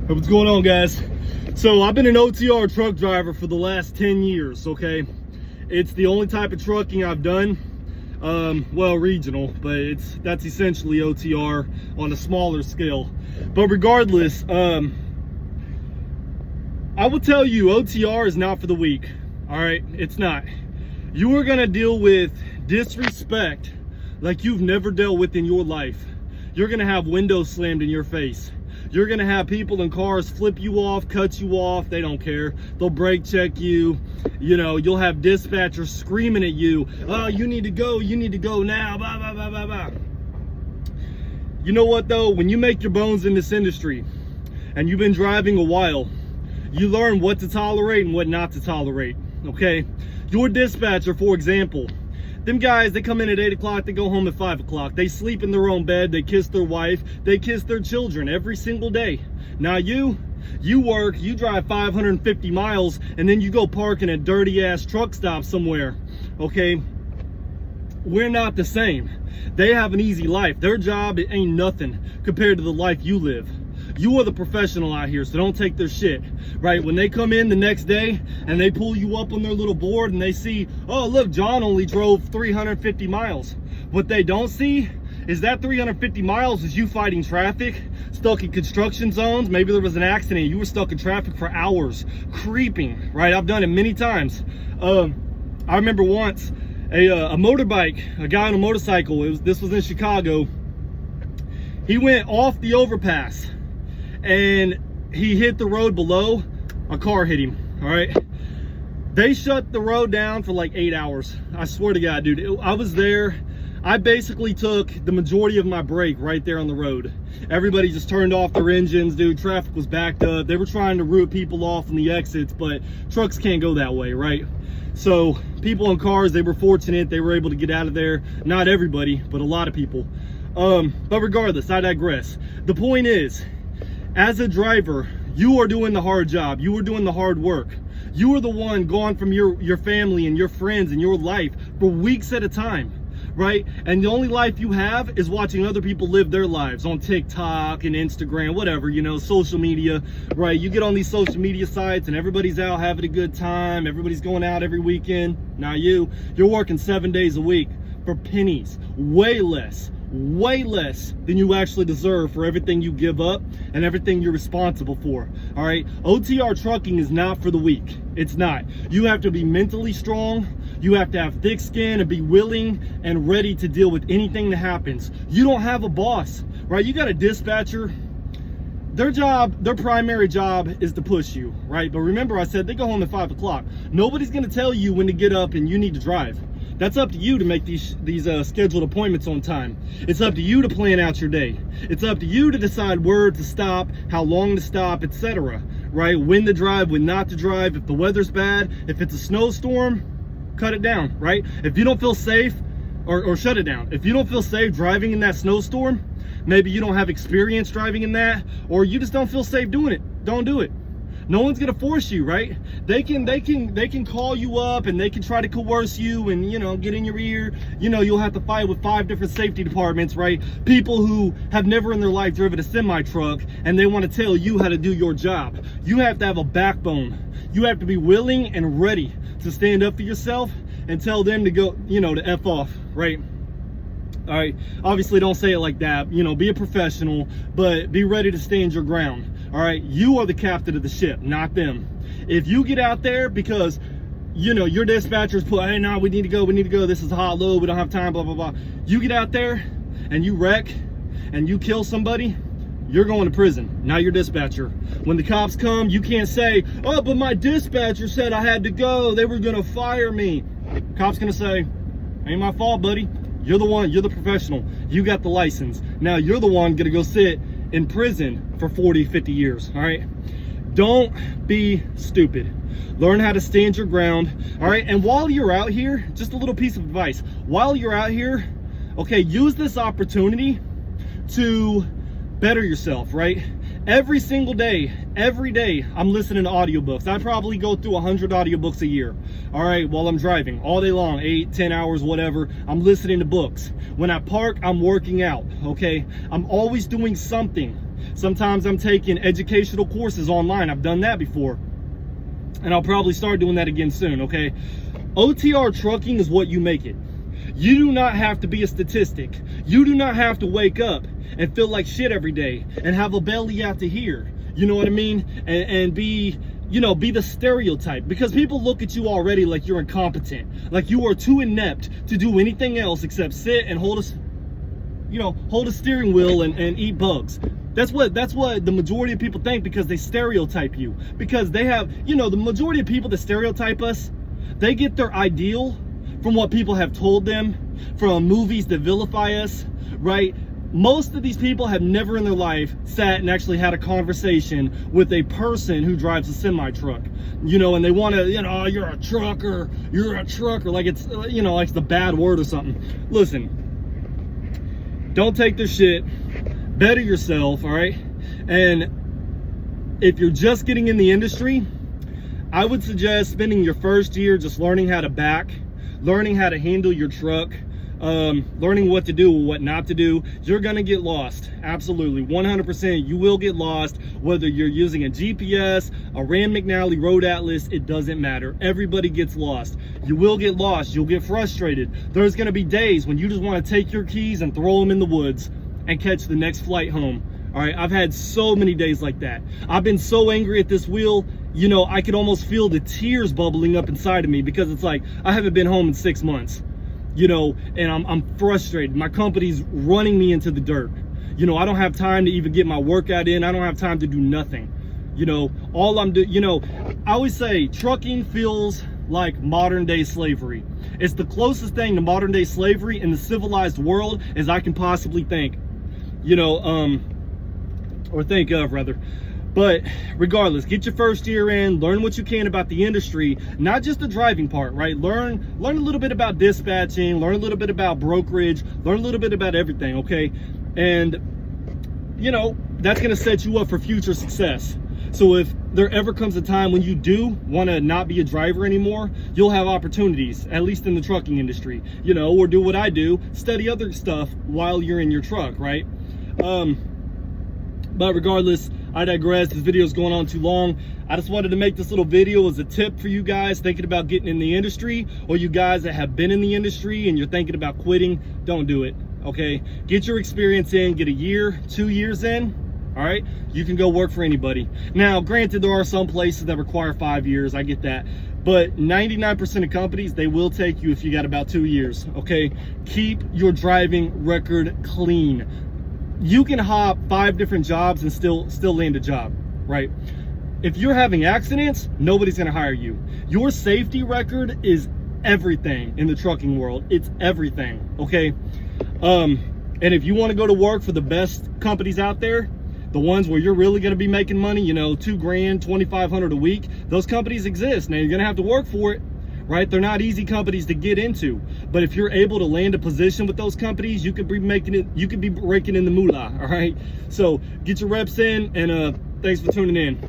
What's going on, guys? So I've been an OTR truck driver for the last 10 years, okay? It's the only type of trucking I've done. Well, regional, but that's essentially OTR on a smaller scale. But regardless, I will tell you, OTR is not for the weak, all right? It's not. You are gonna deal with disrespect like you've never dealt with in your life. You're gonna have windows slammed in your face. You're gonna have people in cars flip you off, cut you off, they don't care. They'll brake check you. You know, you'll have dispatchers screaming at you, oh, you need to go now, blah, blah, blah, blah, blah. You know what though, when you make your bones in this industry and you've been driving a while, you learn what to tolerate and what not to tolerate, okay? Your dispatcher, for example, them guys, they come in at 8 o'clock, they go home at 5 o'clock. They sleep in their own bed, they kiss their wife, they kiss their children every single day. Now you work, you drive 550 miles, and then you go park in a dirty ass truck stop somewhere, okay? We're not the same. They have an easy life. Their job, it ain't nothing compared to the life you live. You are the professional out here, so don't take their shit, right? When they come in the next day and they pull you up on their little board and they see, oh, look, John only drove 350 miles. What they don't see is that 350 miles is you fighting traffic, stuck in construction zones. Maybe there was an accident. You were stuck in traffic for hours, creeping, right? I've done it many times. I remember once a motorbike, a guy on a motorcycle, this was in Chicago. He went off the overpass and he hit the road below. A car hit him, all right? They shut the road down for like 8 hours. I swear to God, dude, I was there. I basically took the majority of my break right there on the road. Everybody just turned off their engines, dude. Traffic was backed up. They were trying to root people off in the exits, but trucks can't go that way, right? So people in cars, they were fortunate. They were able to get out of there. Not everybody, but a lot of people. But regardless, I digress. The point is, as a driver, you are doing the hard job. You are doing the hard work. You are the one gone from your family and your friends and your life for weeks at a time, right? And the only life you have is watching other people live their lives on TikTok and Instagram, whatever, you know, social media, right? You get on these social media sites and everybody's out having a good time. Everybody's going out every weekend. Now you're working 7 days a week for pennies, way less than you actually deserve for everything you give up and everything you're responsible for. All right, OTR trucking is not for the weak. It's not. You have to be mentally strong. You have to have thick skin and be willing and ready to deal with anything that happens. You don't have a boss, right? You got a dispatcher. Their primary job is to push you, right? But remember, I said they go home at 5 o'clock. Nobody's gonna tell you when to get up and you need to drive. That's up to you to make these scheduled appointments on time. It's up to you to plan out your day. It's up to you to decide where to stop, how long to stop, etc. Right? When to drive, when not to drive. If the weather's bad, if it's a snowstorm, cut it down, right? If you don't feel safe, or shut it down. If you don't feel safe driving in that snowstorm, maybe you don't have experience driving in that, or you just don't feel safe doing it, don't do it. No one's gonna force you, right? They can call you up and they can try to coerce you and, you know, get in your ear. You know, you'll have to fight with 5 different safety departments, right? People who have never in their life driven a semi truck and they want to tell you how to do your job. You have to have a backbone. You have to be willing and ready to stand up for yourself and tell them to go, you know, to F off, right? All right, obviously don't say it like that, you know, be a professional, but be ready to stand your ground. All right, you are the captain of the ship, not them. If you get out there because, you know, your dispatcher's put, hey, no, we need to go, this is a hot load, we don't have time, blah, blah, blah. You get out there and you wreck and you kill somebody, you're going to prison, not your dispatcher. When the cops come, you can't say, oh, but my dispatcher said I had to go, they were gonna fire me. Cop's gonna say, ain't my fault, buddy. You're the one, you're the professional. You got the license. Now you're the one gonna go sit in prison for 40, 50 years, all right? Don't be stupid. Learn how to stand your ground, all right? And while you're out here, just a little piece of advice. While you're out here, okay, use this opportunity to better yourself, right? Every single day, every day, I'm listening to audiobooks. I probably go through 100 audiobooks a year, all right, while I'm driving, all day long, 8, 10 hours, whatever. I'm listening to books. When I park, I'm working out, okay? I'm always doing something Sometimes I'm taking educational courses online. I've done that before. And I'll probably start doing that again soon, okay? OTR trucking is what you make it. You do not have to be a statistic. You do not have to wake up and feel like shit every day and have a belly out to here. You know what I mean? And be, you know, be the stereotype, because people look at you already like you're incompetent, like you are too inept to do anything else except sit and hold a steering wheel and eat bugs. That's what the majority of people think, because they stereotype you. Because they have, you know, the majority of people that stereotype us, they get their ideal from what people have told them, from movies that vilify us, right? Most of these people have never in their life sat and actually had a conversation with a person who drives a semi-truck, you know, and they want to, you know, oh, you're a trucker, like it's, you know, like it's the bad word or something. Listen, don't take their shit, better yourself, all right? And if you're just getting in the industry, I would suggest spending your first year just learning how to back, learning how to handle your truck, learning what to do, what not to do. You're gonna get lost, absolutely, 100%. You will get lost, whether you're using a GPS, a Rand McNally Road Atlas, it doesn't matter. Everybody gets lost. You will get lost, you'll get frustrated. There's gonna be days when you just wanna take your keys and throw them in the woods and catch the next flight home. All right, I've had so many days like that. I've been so angry at this wheel, you know, I could almost feel the tears bubbling up inside of me, because it's like, I haven't been home in 6 months, you know, and I'm frustrated. My company's running me into the dirt. You know, I don't have time to even get my workout in. I don't have time to do nothing. You know, all I'm doing, you know, I always say trucking feels like modern day slavery. It's the closest thing to modern day slavery in the civilized world as I can possibly think, you know, or think of rather. But regardless, get your first year in, learn what you can about the industry, not just the driving part, right? Learn a little bit about dispatching, learn a little bit about brokerage, learn a little bit about everything, okay? And, you know, that's gonna set you up for future success. So if there ever comes a time when you do wanna not be a driver anymore, you'll have opportunities, at least in the trucking industry, you know, or do what I do, study other stuff while you're in your truck, right? But regardless, I digress. This video is going on too long. I just wanted to make this little video as a tip for you guys thinking about getting in the industry, or you guys that have been in the industry and you're thinking about quitting. Don't do it, okay? Get your experience in, get a year, 2 years in, all right? You can go work for anybody. Now, granted, there are some places that require 5 years, I get that. But 99% of companies, they will take you if you got about 2 years, okay? Keep your driving record clean. You can hop 5 different jobs and still land a job, right? If you're having accidents, nobody's gonna hire you. Your safety record is everything in the trucking world. It's everything, okay? And if you wanna go to work for the best companies out there, the ones where you're really gonna be making money, you know, $2 grand, $2,500 a week, those companies exist. Now you're gonna have to work for it, right? They're not easy companies to get into, but if you're able to land a position with those companies, you could be making it, you could be raking in the moolah, all right? So get your reps in, and thanks for tuning in.